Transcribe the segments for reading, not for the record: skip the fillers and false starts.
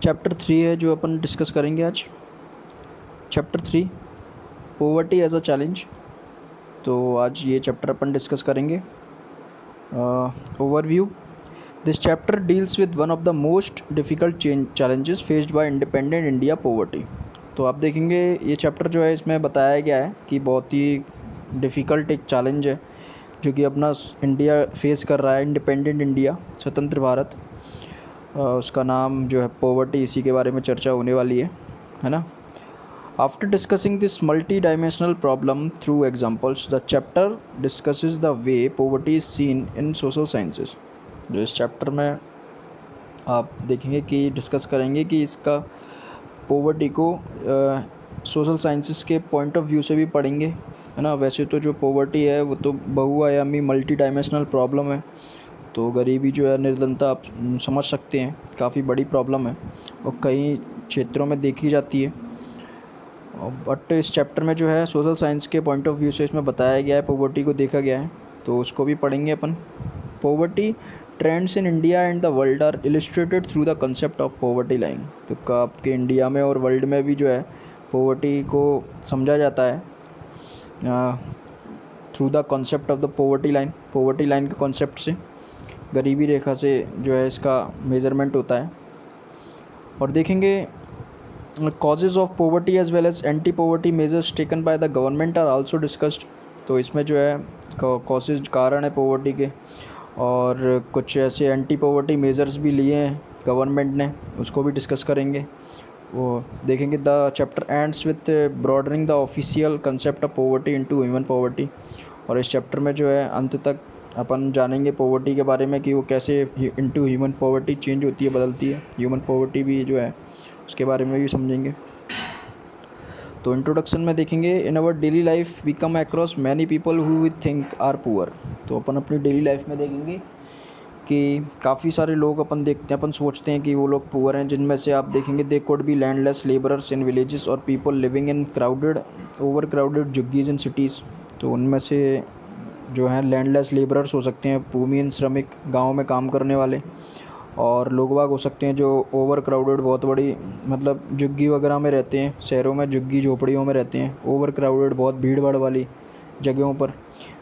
Chapter 3 है जो अपन discuss करेंगे आज। Chapter 3 poverty as a challenge. तो आज ये चैप्टर अपन डिस्कस करेंगे। Overview. This chapter deals with one of the most difficult challenges faced by independent India poverty. तो आप देखेंगे ये चैप्टर जो है इसमें बताया गया है कि बहुत ही डिफ़िकल्ट एक चैलेंज है जो कि अपना इंडिया फेस कर रहा है। इंडिपेंडेंट इंडिया, स्वतंत्र भारत, उसका नाम जो है पॉवर्टी, इसी के बारे में चर्चा होने वाली है ना। After discussing this multi dimensional problem through examples, the chapter discusses the way poverty is seen in social sciences. जो इस चैप्टर में आप देखेंगे कि डिस्कस करेंगे कि इसका पॉवर्टी को सोशल साइंसेस के पॉइंट ऑफ व्यू से भी पढ़ेंगे, है ना। वैसे तो जो पॉवर्टी है वो तो बहुआयामी मल्टी डायमेंशनल प्रॉब्लम है। तो गरीबी जो है, निर्धनता, आप समझ सकते हैं काफ़ी बड़ी प्रॉब्लम है और कई क्षेत्रों में देखी जाती है। बट इस चैप्टर में जो है सोशल साइंस के पॉइंट ऑफ व्यू से इसमें बताया गया है, पॉवर्टी को देखा गया है, तो उसको भी पढ़ेंगे अपन। Poverty trends in India and the world are illustrated through the concept of poverty line. तो आपके इंडिया में और वर्ल्ड में भी जो है पॉवर्टी को समझा जाता है through the concept of the poverty line. Poverty line के कॉन्सेप्ट से, गरीबी रेखा से जो है इसका मेज़रमेंट होता है। और देखेंगे causes of poverty as well as anti poverty measures taken by the government are also discussed. तो इसमें जो है कॉजेज, कारण है पॉवर्टी के, और कुछ ऐसे एंटी पॉवर्टी मेजर्स भी लिए हैं गवर्नमेंट ने, उसको भी डिस्कस करेंगे। वो देखेंगे the chapter ends with broadening the official concept of poverty into human poverty. और इस चैप्टर में जो है अंत तक अपन जानेंगे पॉवर्टी के बारे में कि वो कैसे इनटू ह्यूमन पॉवर्टी चेंज होती है, बदलती है। ह्यूमन पॉवर्टी भी जो है उसके बारे में भी समझेंगे। तो इंट्रोडक्शन में देखेंगे in our daily life we come across many people who we think are poor. तो अपन अपनी डेली लाइफ में देखेंगे कि काफ़ी सारे लोग अपन देखते हैं, अपन सोचते हैं कि वो लोग पुअर हैं, जिनमें से आप देखेंगे they could be landless labourers in villages और people living in crowded over crowded झुग्गीज इन सिटीज़। तो उनमें से जो हैं लैंडलेस लेबरर्स हो सकते हैं, भूमिहीन श्रमिक, गाँव में काम करने वाले, और लोग बाग हो सकते हैं जो ओवर क्राउडेड, बहुत बड़ी मतलब झुग्गी वगैरह में रहते हैं, शहरों में झुग्गी झोपड़ियों में रहते हैं, ओवर क्राउडेड, बहुत भीड़ भाड़ वाली जगहों पर।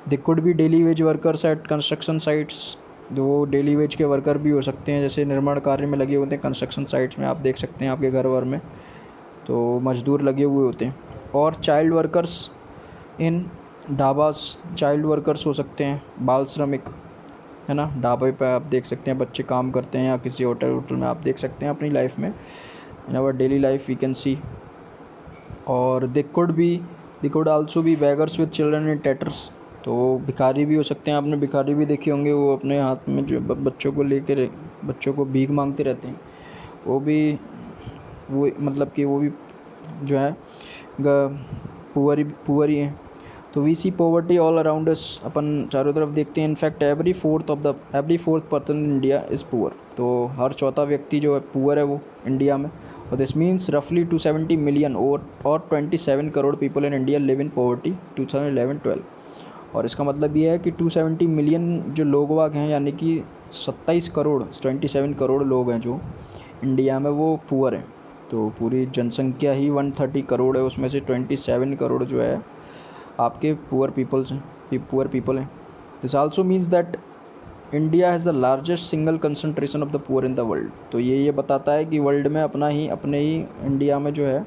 They could be daily wage workers at construction sites. जो डेली वेज के वर्कर भी हो सकते हैं, जैसे निर्माण कार्य में लगे होते हैं कंस्ट्रक्शन साइट्स में, आप देख सकते हैं आपके घर वर में, तो मजदूर लगे हुए होते हैं। और child workers in dhabas, child workers हो सकते हैं, बाल श्रमिक, है ना। ढाबे पे आप देख सकते हैं बच्चे काम करते हैं, या किसी होटल में आप देख सकते हैं अपनी लाइफ में, in our daily life we can see. और they could also be beggars with children in tatters. तो भिखारी भी हो सकते हैं, आपने भिखारी भी देखे होंगे, वो अपने हाथ में जो बच्चों को लेकर बच्चों को भीख मांगते रहते हैं, वो मतलब कि वो भी जो है पुअर ही हैं। तो we see poverty all around us, अपन चारों तरफ देखते हैं। In fact every fourth person in India is poor. तो हर चौथा व्यक्ति जो है पुअर है वो इंडिया में। और दिस मीन्स रफली 270 मिलियन और 27 crore people in India live in poverty 2011-12। और इसका मतलब ये है कि 270 मिलियन जो लोग वाग हैं, यानी कि 27 करोड़ लोग हैं जो इंडिया में, वो पुअर हैं। तो पूरी जनसंख्या ही 130 करोड़ है, उसमें से 27 करोड़ जो है आपके पुअर पीपल हैं। This also means that India has the largest single concentration of the poor in the world. तो ये बताता है कि वर्ल्ड में अपने ही इंडिया में जो है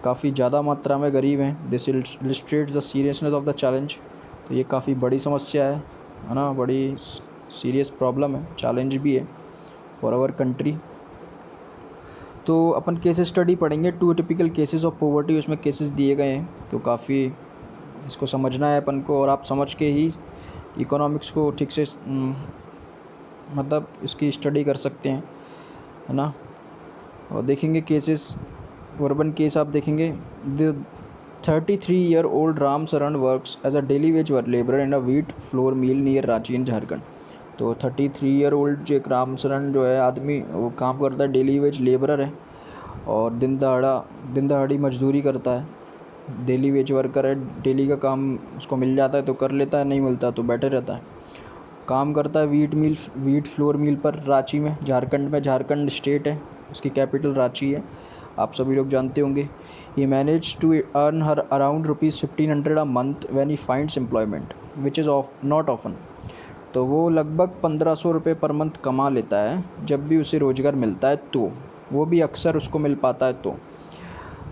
काफ़ी ज़्यादा मात्रा में गरीब हैं। This illustrates the seriousness of the challenge. तो ये काफ़ी बड़ी समस्या है ना, बड़ी सीरियस प्रॉब्लम है, चैलेंज भी है फॉर आवर कंट्री। तो अपन केस स्टडी पढ़ेंगे, 2 टिपिकल केसेस ऑफ पॉवर्टी, उसमें केसेस दिए गए हैं। तो काफ़ी इसको समझना है अपन को, और आप समझ के ही इकोनॉमिक्स को ठीक से मतलब इसकी स्टडी कर सकते हैं, है ना। और देखेंगे केसेस, अर्बन केस आप देखेंगे। The 33-year-old Ram Sharan works as a daily wage labourer in a wheat flour mill near Ranchi in Jharkhand. तो 33-year-old जो एक राम शरण जो है आदमी, वो काम करता है, डेली वेज लेबरर है, और दिन दहाड़ी मजदूरी करता है, डेली वेज वर्कर है। डेली का काम उसको मिल जाता है तो कर लेता है, नहीं मिलता तो बैठे रहता है। काम करता है व्हीट फ्लोर मिल पर रांची में, झारखंड स्टेट है। उसकी कैपिटल रांची है, आप सभी लोग जानते होंगे। He manage to earn her around ₹1500 a month when he finds employment which is of not often. तो वो लगभग 1500 रुपये पर मंथ कमा लेता है जब भी उसे रोज़गार मिलता है, तो वो भी अक्सर उसको मिल पाता है। तो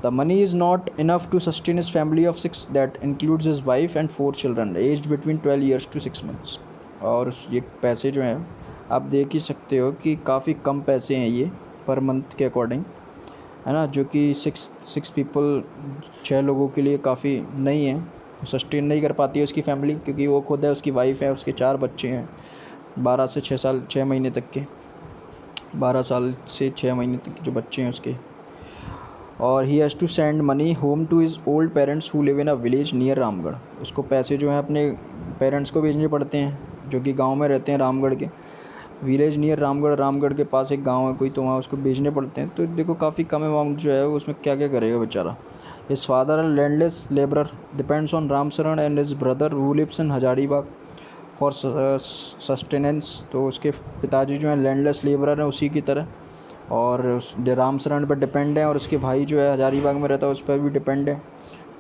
the money is not enough to sustain his family of 6 that includes his wife and 4 children aged between 12 years to 6 months. और ये पैसे जो हैं आप देख ही सकते हो कि काफ़ी कम पैसे हैं ये पर मंथ के अकॉर्डिंग, है ना, जो कि सिक्स पीपल, 6 लोगों के लिए काफ़ी नहीं है, सस्टेन नहीं कर पाती है उसकी फैमिली, क्योंकि वो खुद है, उसकी वाइफ है, उसके 4 बच्चे हैं 12 से 6 महीने तक के, 12 साल से 6 महीने तक के जो बच्चे हैं उसके। और he has to send money home to his old parents who live in a village near Ramgarh. उसको पैसे जो हैं अपने पेरेंट्स को भेजने पड़ते हैं जो कि गांव में रहते हैं, रामगढ़ के विलेज नियर रामगढ़, रामगढ़ के पास एक गांव है कोई, तो वहाँ उसको भेजने पड़ते हैं। तो देखो काफ़ी कम अमाउंट जो है उसमें क्या क्या करेगा बेचारा। His father landless labourer depends on Ramsharan and his brother who lives in Hazaribagh for sustenance. तो उसके पिताजी जो हैं लैंडलेस लेबरर हैं उसी की तरह, और रामशरण पर डिपेंड है, और उसके भाई जो है हजारीबाग में रहता है उस पर भी डिपेंड है,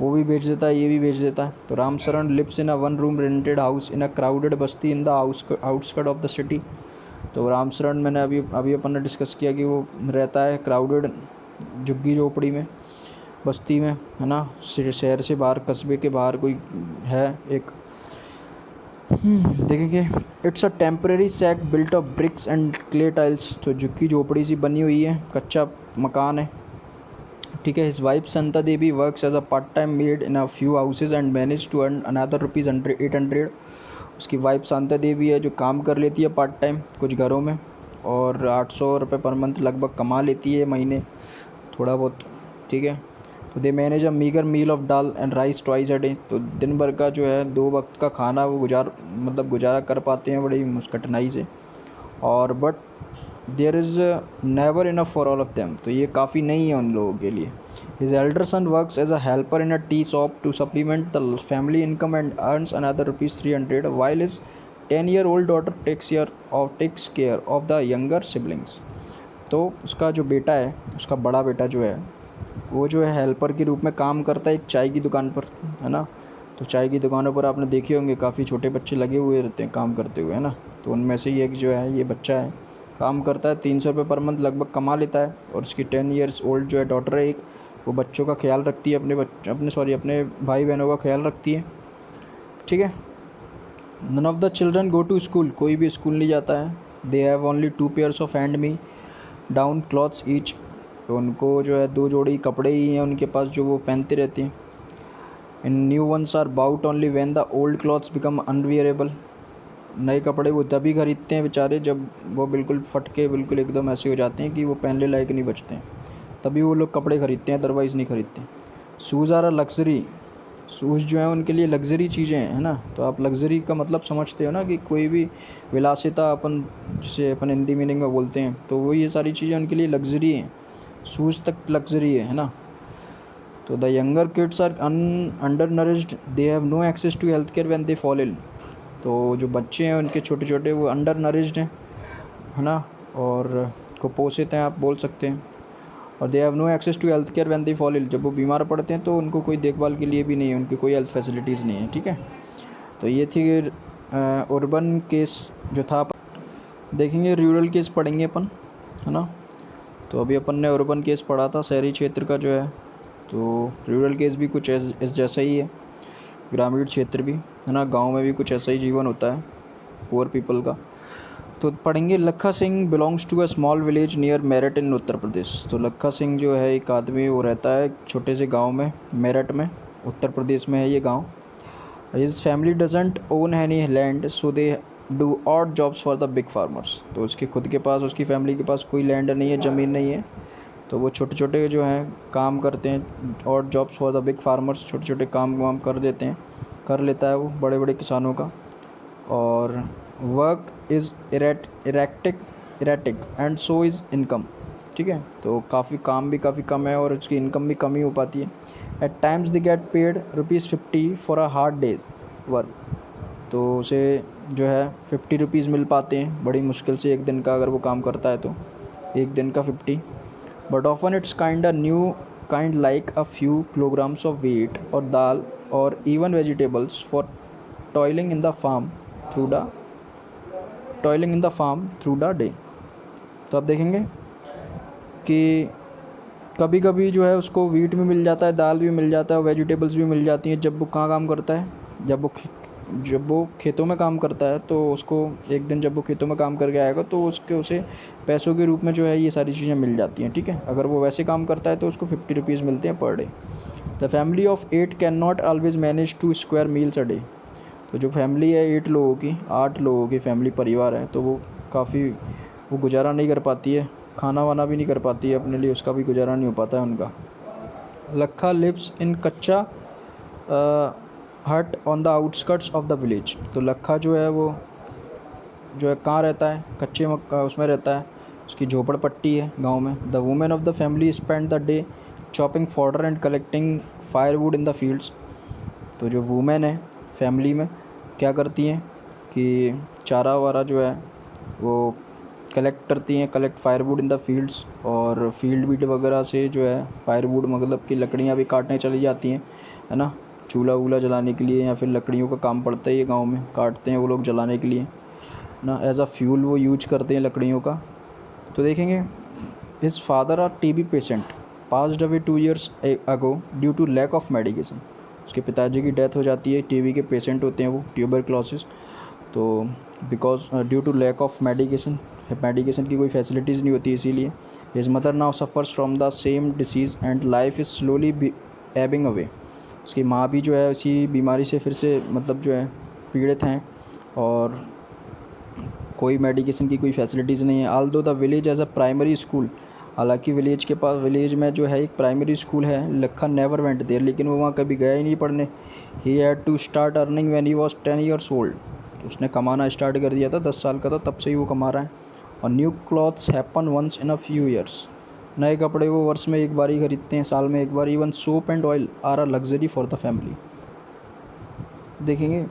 वो भी बेच देता है, ये भी बेच देता है। तो Ramsharan lives in a 1 room rented house in a crowded basti in the outskirt of the city. तो रामशरण मैंने अभी अपन ने डिस्कस किया कि वो रहता है क्राउडेड झुग्गी झोपड़ी में, बस्ती में, है ना, शहर से बाहर, कस्बे के बाहर कोई है एक। देखेंगे it's a temporary shack built of bricks and clay tiles. तो झुग्गी झोपड़ी सी बनी हुई है, कच्चा मकान है, ठीक है। His wife Santa Devi works as a part time maid in a few houses and manage to earn another ₹800। उसकी वाइफ शांता देवी है जो काम कर लेती है पार्ट टाइम कुछ घरों में, और 800 रुपये पर मंथ लगभग कमा लेती है महीने, थोड़ा बहुत, ठीक है। तो they manage a meagre meal of dal and rice twice a day. तो दिन भर का जो है 2 वक्त का खाना वो गुजारा कर पाते हैं बड़ी कठिनाई से। और but there is never enough for all of them. तो ये काफ़ी नहीं है उन लोगों के लिए। His elder son works as a helper in a tea shop to supplement the family income and earns another ₹300 while his 10-year-old daughter takes care of the younger siblings. तो उसका जो बेटा है, उसका बड़ा बेटा जो है वो जो है हेल्पर के रूप में काम करता है एक चाय की दुकान पर, है ना। तो चाय की दुकानों पर आपने देखे होंगे काफ़ी छोटे बच्चे लगे हुए रहते हैं काम करते हुए, है ना। तो उनमें से ही एक जो है ये बच्चा है, काम करता है, 300 रुपये पर मंथ लगभग कमा लेता है। और उसकी 10 ईयर्स ओल्ड जो है डॉटर है एक, वो बच्चों का ख्याल रखती है, अपने भाई बहनों का ख्याल रखती है, ठीक है। None of the children go to school. कोई भी स्कूल नहीं जाता है। They have only 2 pairs of hand me down clothes each. तो उनको जो है 2 जोड़ी कपड़े ही हैं उनके पास जो वो पहनते रहते हैं। In new ones are bought only when the old clothes become unwearable. नए कपड़े वो तभी खरीदते हैं बेचारे जब वो बिल्कुल फट के बिल्कुल एकदम ऐसे हो जाते हैं कि वो पहनने लायक नहीं बचते हैं, तभी वो लोग कपड़े खरीदते हैं, अदरवाइज़ नहीं खरीदते। Shoes are a luxury. Shoes जो है उनके लिए लग्जरी चीज़ें हैं, है ना। तो आप लग्जरी का मतलब समझते हो ना कि कोई भी विलासिता, अपन जिसे अपन हिंदी मीनिंग में बोलते हैं, तो वो ये सारी चीज़ें उनके लिए लग्जरी हैं। शूज़ तक लग्जरी है ना। तो the younger kids are undernourished, they have no access to health care when they fall ill. तो जो बच्चे हैं उनके छोटे छोटे वो अंडर नरिश्ड हैं, है ना, और कुपोषित हैं आप बोल सकते हैं। और they have no access to health care when they fall ill. जब वो बीमार पड़ते हैं तो उनको कोई देखभाल के लिए भी नहीं है, उनकी कोई हेल्थ फैसिलिटीज़ नहीं है, ठीक है। तो ये थी अर्बन केस जो था। देखेंगे रूरल केस पढ़ेंगे अपन, है ना। तो अभी अपन ने अर्बन केस पढ़ा था शहरी क्षेत्र का जो है, तो रूरल केस भी कुछ इस जैसा ही है, ग्रामीण क्षेत्र भी, है ना, गांव में भी कुछ ऐसा ही जीवन होता है पुअर पीपल का। तो पढ़ेंगे Lakha Singh belongs to a small village near Meerut in Uttar Pradesh. तो लखा सिंह जो है एक आदमी, वो रहता है एक छोटे से गांव में, मेरठ में, उत्तर प्रदेश में है ये गांव। His family doesn't own any land so they do odd jobs for the big farmers. तो उसके खुद के पास, उसकी फैमिली के पास कोई लैंड नहीं है, ज़मीन नहीं है, तो वो छोटे छोटे जो हैं काम करते हैं, odd jobs for the big farmers, छोटे छोटे काम वाम कर लेता है वो बड़े बड़े किसानों का। और work is erratic and so is income, ठीक है। तो काम भी काफ़ी कम है और उसकी इनकम भी कम ही हो पाती है। At times they get paid ₹50 for a hard day's work. तो उसे जो है ₹50 मिल पाते हैं बड़ी मुश्किल से, एक दिन का अगर वो काम करता है तो एक दिन का 50। But often it's kind like a few kilograms of wheat or dal or even vegetables for toiling in the farm through the day. तो आप देखेंगे कि कभी कभी जो है उसको वीट भी मिल जाता है, दाल भी मिल जाता है और वेजिटेबल्स भी मिल जाती हैं जब वो कहाँ काम करता है, जब वो खेतों में काम करता है। तो उसको एक दिन जब वो खेतों में काम करके आएगा तो उसे पैसों के रूप में जो है ये सारी चीज़ें मिल जाती हैं, ठीक है। अगर वो वैसे काम करता है तो उसको 50 रुपीज़ मिलते हैं per day. The family of 8 can not always manage 2 square meals a day. तो जो फैमिली है 8 लोगों की फैमिली परिवार है, तो वो गुजारा नहीं कर पाती है, खाना वाना भी नहीं कर पाती है अपने लिए, उसका भी गुजारा नहीं हो पाता है उनका। लखा लिव्स इन कच्चा हट on the outskirts of the village. तो लखा जो है वो जो है कहाँ रहता है, कच्चे उसमें रहता है, उसकी झोपड़पट्टी है गांव में। The women of the family spend the day chopping fodder and collecting firewood in the fields. तो जो वुमेन है फैमिली में क्या करती हैं कि चारा वारा जो है वो कलेक्ट करती हैं, collect firewood in the fields, और फील्ड बीट वगैरह से जो है फायरवुड मतलब कि लकड़ियाँ भी काटने चली जाती हैं, है ना, चूल्हा वूल्हा जलाने के लिए, या फिर लकड़ियों का काम पड़ता है ये गांव में, काटते हैं वो लोग जलाने के लिए ना, एज अ फ्यूल वो यूज करते हैं लकड़ियों का। तो देखेंगे his father are TB patient passed away 2 years ago due to lack of medication. उसके पिताजी की डेथ हो जाती है, टीबी के पेशेंट होते हैं वो, ट्यूबरक्लोसिस। तो because due to lack of medication की कोई फैसिलिटीज़ नहीं होती, इसीलिए। His mother now suffers from the same disease and life is slowly ebbing away. उसकी माँ भी जो है उसी बीमारी से फिर से मतलब जो है पीड़ित हैं, और कोई मेडिकेशन की कोई फैसिलिटीज़ नहीं है। Although the village as a primary school, हालांकि विलेज में जो है एक प्राइमरी स्कूल है, लखा नेवर वेंट देयर, लेकिन वो वहाँ कभी गया ही नहीं पढ़ने। He had to start earning when he was 10 years old. तो उसने कमाना स्टार्ट कर दिया था, 10 साल का था, तब से ही वो कमा रहा है। और new clothes happen once in a few years. नए कपड़े वो वर्ष में एक बार ही खरीदते हैं, साल में एक बार। Even soap and oil are a luxury for the family. देखेंगे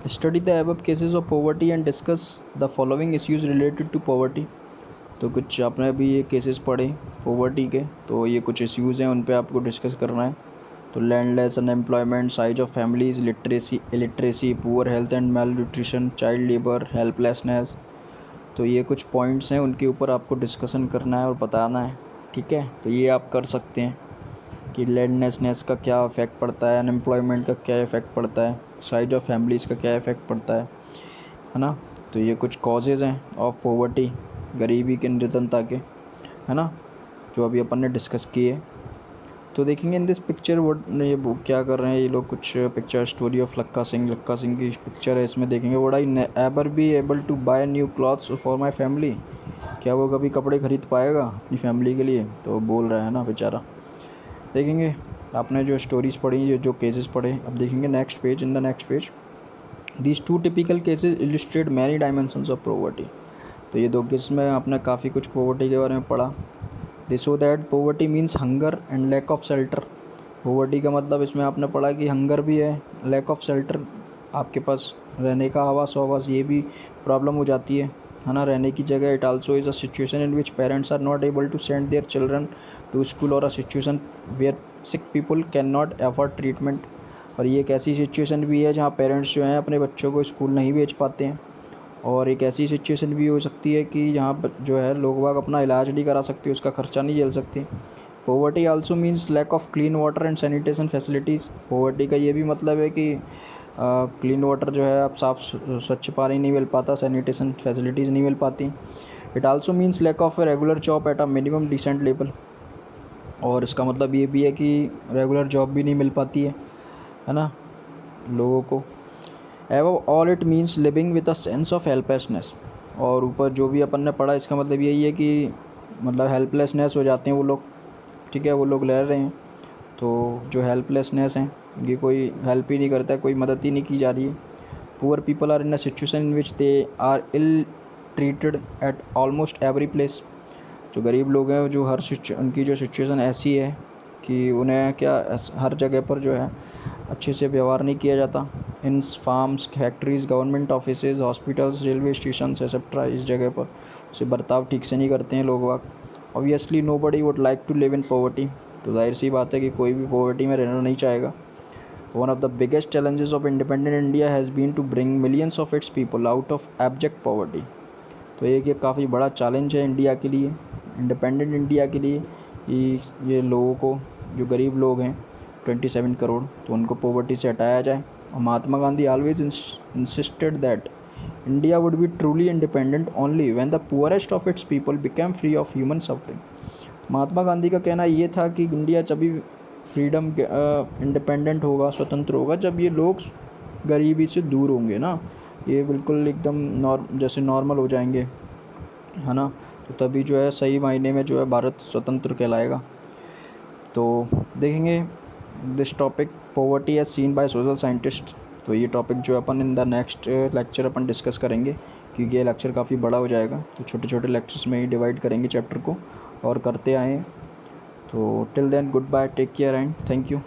study the above cases of poverty and discuss the following issues related to poverty. तो कुछ आपने अभी ये केसेस पढ़े पॉवर्टी के, तो ये कुछ इश्यूज़ हैं, उन पे आपको डिस्कस करना है। तो landless, unemployment, size of families, illiteracy, poor health and mail nutrition, child labour, helplessness. तो ये कुछ पॉइंट्स हैं, उनके ऊपर आपको डिस्कशन करना है और बताना है, ठीक है। तो ये आप कर सकते हैं कि लैंडलेसनेस का क्या इफ़ेक्ट पड़ता है, अनएम्प्लॉयमेंट का क्या इफ़ेक्ट पड़ता है, साइज ऑफ फैमिलीज़ का क्या इफ़ेक्ट पड़ता है ना। तो ये कुछ कॉजेज़ हैं ऑफ पॉवर्टी, गरीबी के, निर्धनता के, है ना, जो अभी अपन ने डिस्कस किए। तो देखेंगे इन दिस पिक्चर वो क्या कर रहे हैं ये लोग, कुछ picture story of Lakka Singh की पिक्चर है, इसमें देखेंगे would I ever be able to buy new clothes for my family. क्या वो कभी कपड़े खरीद पाएगा अपनी फैमिली के लिए, तो बोल रहा है ना बेचारा। देखेंगे आपने जो स्टोरीज़ पढ़ी, जो केसेस पढ़े। अब देखेंगे next page. In the next page these 2 typical cases illustrate many dimensions of poverty. तो ये 2 केस में आपने काफ़ी कुछ पॉवर्टी के बारे में पढ़ा। They show that poverty means hunger and lack of shelter. Poverty का मतलब इसमें आपने पढ़ा कि हंगर भी है, लैक ऑफ शेल्टर, आपके पास रहने का आवास ये भी प्रॉब्लम हो जाती है ना, रहने की जगह। It also is a situation in which parents are not able to send their children to school, और a situation where sick people can not afford treatment. और ये एक ऐसी सिचुएशन भी है जहाँ पेरेंट्स जो हैं अपने बच्चों को स्कूल नहीं भेज पाते हैं, और एक ऐसी सिचुएशन भी हो सकती है कि जहाँ पर जो है लोग बाग अपना इलाज नहीं करा सकते, उसका खर्चा नहीं झेल सकते। Poverty also means lack of clean water and sanitation facilities. Poverty का ये भी मतलब है कि क्लीन वाटर जो है आप साफ स्वच्छ पानी नहीं मिल पाता, सैनिटेशन फैसिलिटीज़ नहीं मिल पाती। It also means lack of a regular job at a minimum decent level. और इसका मतलब ये भी है कि रेगुलर जॉब भी नहीं मिल पाती है ना लोगों को। एवं all it means living with a sense of helplessness. और ऊपर जो भी अपन ने पढ़ा इसका मतलब यही है कि मतलब हेल्पलेसनेस हो जाते हैं वो लोग, ठीक है, वो लोग रह रहे हैं तो जो हेल्पलेसनेस हैं उनकी कोई हेल्प ही नहीं करता है, कोई मदद ही नहीं की जा रही है। Poor people are in a situation in which they are ill treated at almost every place. जो गरीब लोग हैं जो उनकी जो सिचुएशन ऐसी है कि उन्हें क्या हर जगह पर जो है अच्छे से व्यवहार नहीं किया जाता। इन farms, factories, government offices, hospitals, railway station etcetera, इस जगह पर उसे बर्ताव ठीक से नहीं करते हैं लोग वाग। Obviously nobody would like to live in poverty, तो जाहिर सी बात है कि कोई भी पॉवर्टी में रहना नहीं चाहेगा। One of the biggest challenges of independent India has been to bring millions of its people out of abject poverty. तो ये काफ़ी बड़ा चैलेंज है इंडिया के लिए, इंडिपेंडेंट इंडिया के लिए, ये लोगों को, जो गरीब लोग हैं 27 करोड़, तो उनको पॉवर्टी से हटाया जाए। और Mahatma Gandhi always insisted that India would be truly independent only when the poorest of its people became free of human suffering. Mahatma Gandhi का कहना ये था कि इंडिया जब भी फ्रीडम इंडिपेंडेंट होगा, स्वतंत्र होगा, जब ये लोग गरीबी से दूर होंगे ना, ये बिल्कुल एकदम जैसे नॉर्मल हो जाएंगे, है ना, तो तभी जो है सही मायने में जो है भारत स्वतंत्र कहलाएगा। तो देखेंगे this topic poverty as seen by social scientist. तो ये टॉपिक जो अपन इन द नेक्स्ट लेक्चर अपन डिस्कस करेंगे, क्योंकि ये लेक्चर काफ़ी बड़ा हो जाएगा, तो छोटे छोटे लेक्चर्स में ही डिवाइड करेंगे चैप्टर को और करते आएँ। तो till then goodbye, take care and thank you.